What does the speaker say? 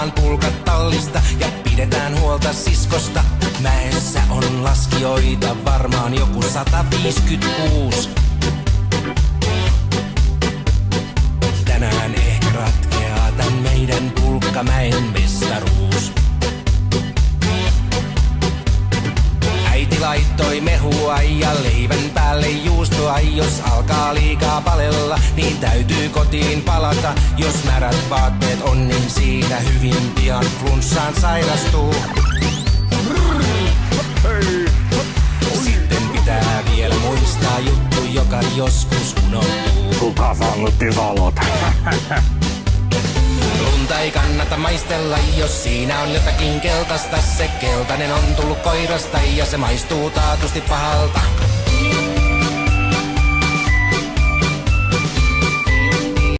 otetaan pulkat tallista ja pidetään huolta siskosta. Mäessä on laskijoita varmaan joku 156. Tänään ehkä ratkeaa tän meidän Pulkkamäen mestaruus. Äiti laittoi mehua ja leivän päälle juustoa. Jos alkaa liikaa palella, niin täytyy kotiin palata. Jos märät vaatteet on, niin siitä hyvin pian flunssaan sairastuu. Sitten pitää vielä muistaa juttu, joka joskus unohtuu. Kuka sammutti valot? Lunta ei kannata maistella, jos siinä on jotakin keltaista. Se keltainen on tullut koirasta ja se maistuu taatusti pahalta.